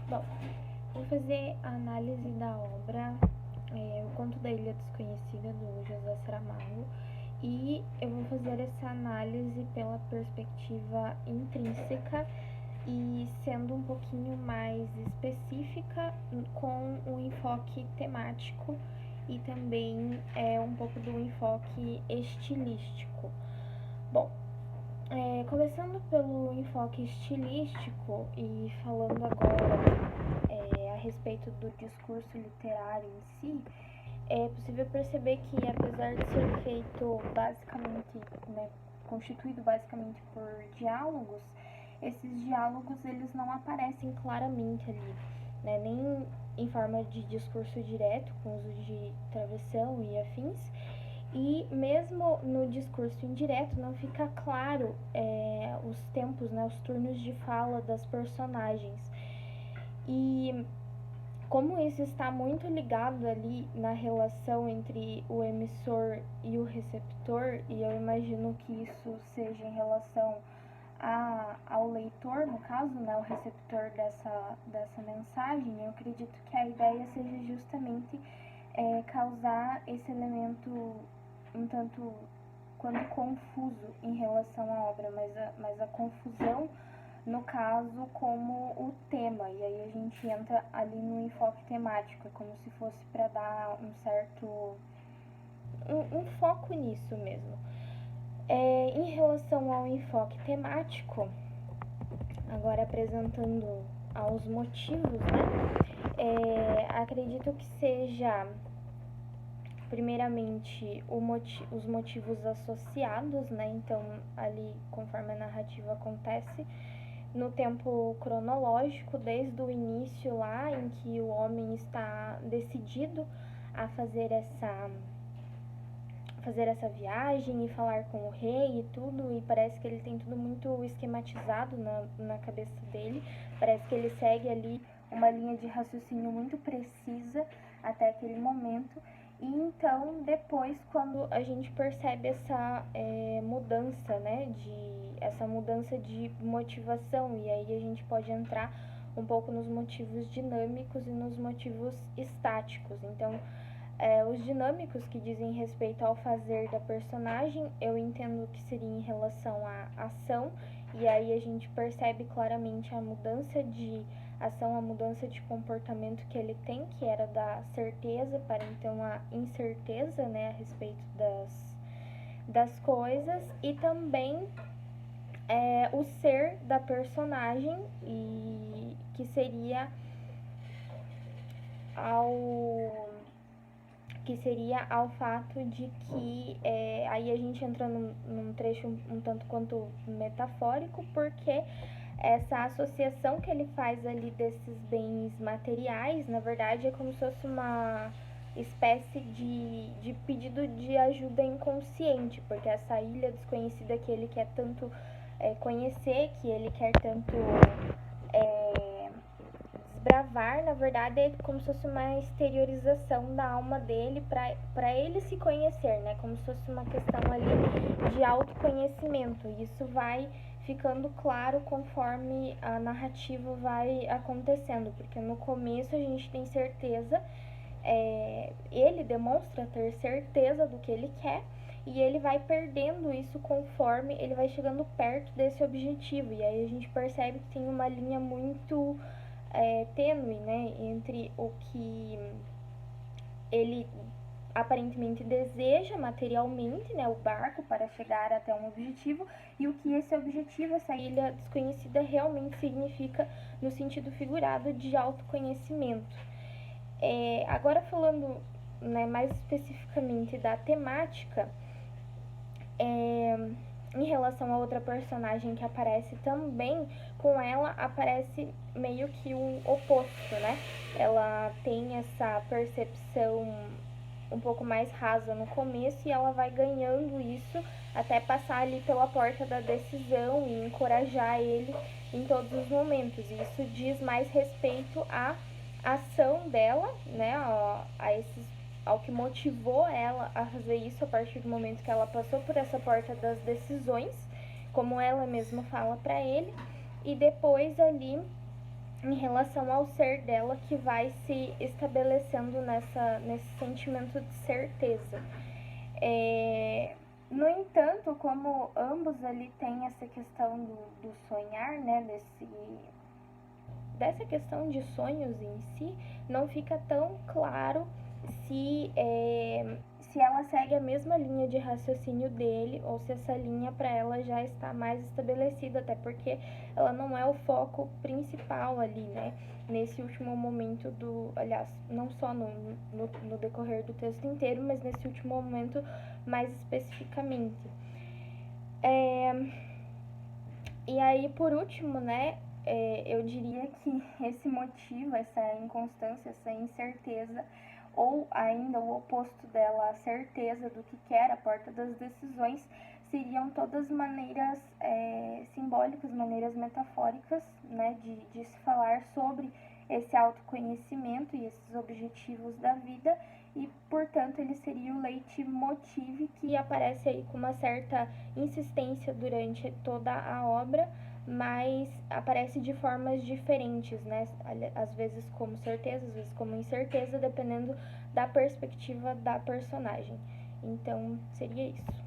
Bom, vou fazer a análise da obra O Conto da Ilha Desconhecida, do José Saramago, e eu vou fazer essa análise pela perspectiva intrínseca e sendo um pouquinho mais específica com um enfoque temático e também um pouco do enfoque estilístico. Bom, começando pelo enfoque estilístico e falando agora a respeito do discurso literário em si, é possível perceber que, apesar de ser feito basicamente, constituído basicamente por diálogos, esses diálogos eles não aparecem claramente ali, nem em forma de discurso direto, com uso de travessão e afins, e mesmo no discurso indireto não fica claro os tempos, os turnos de fala das personagens. E como isso está muito ligado ali na relação entre o emissor e o receptor, e eu imagino que isso seja em relação ao leitor, no caso, o receptor dessa mensagem, eu acredito que a ideia seja justamente causar esse elemento um tanto quanto confuso em relação à obra, mas a confusão no caso como o tema, e aí a gente entra ali no enfoque temático, é como se fosse para dar um certo um foco nisso mesmo. Em relação ao enfoque temático, agora apresentando aos motivos, acredito que seja primeiramente os motivos associados, então ali conforme a narrativa acontece no tempo cronológico, desde o início lá em que o homem está decidido a fazer essa viagem e falar com o rei e tudo, e parece que ele tem tudo muito esquematizado na cabeça dele, parece que ele segue ali uma linha de raciocínio muito precisa até aquele momento. E então, depois, quando a gente percebe essa mudança, essa mudança de motivação, e aí a gente pode entrar um pouco nos motivos dinâmicos e nos motivos estáticos. Então, os dinâmicos que dizem respeito ao fazer da personagem, eu entendo que seria em relação à ação, e aí a gente percebe claramente a mudança de ação, a mudança de comportamento que ele tem, que era da certeza para então a incerteza, a respeito das coisas, e também o ser da personagem, e que seria ao fato de que aí a gente entra num trecho um tanto quanto metafórico, porque essa associação que ele faz ali desses bens materiais, na verdade, é como se fosse uma espécie de pedido de ajuda inconsciente, porque essa ilha desconhecida que ele quer tanto conhecer, que ele quer tanto desbravar, na verdade, é como se fosse uma exteriorização da alma dele para ele se conhecer, como se fosse uma questão ali de autoconhecimento. Isso vai ficando claro conforme a narrativa vai acontecendo, porque no começo a gente tem certeza, ele demonstra ter certeza do que ele quer, e ele vai perdendo isso conforme ele vai chegando perto desse objetivo, e aí a gente percebe que tem uma linha muito tênue, entre o que ele aparentemente deseja materialmente, o barco para chegar até um objetivo, e o que esse objetivo, essa ilha desconhecida, realmente significa no sentido figurado de autoconhecimento. Agora falando mais especificamente da temática, em relação a outra personagem que aparece também, com ela aparece meio que um oposto, Ela tem essa percepção um pouco mais rasa no começo, e ela vai ganhando isso até passar ali pela porta da decisão e encorajar ele em todos os momentos. E isso diz mais respeito à ação dela, ao que motivou ela a fazer isso a partir do momento que ela passou por essa porta das decisões, como ela mesma fala para ele, e depois ali em relação ao ser dela que vai se estabelecendo nesse sentimento de certeza. No entanto, como ambos ali têm essa questão do sonhar, né, dessa questão de sonhos em si, não fica tão claro se ela segue a mesma linha de raciocínio dele ou se essa linha para ela já está mais estabelecida, até porque ela não é o foco principal ali, né? Nesse último momento aliás, não só no decorrer do texto inteiro, mas nesse último momento mais especificamente. E aí, por último, né, eu diria que esse motivo, essa inconstância, essa incerteza, ou ainda o oposto dela, a certeza do que quer, a porta das decisões, seriam todas maneiras simbólicas, maneiras metafóricas, né, de se falar sobre esse autoconhecimento e esses objetivos da vida, e, portanto, ele seria o leitmotiv que aparece aí com uma certa insistência durante toda a obra, mas aparece de formas diferentes, né? Às vezes como certeza, às vezes como incerteza, dependendo da perspectiva da personagem. Então, seria isso.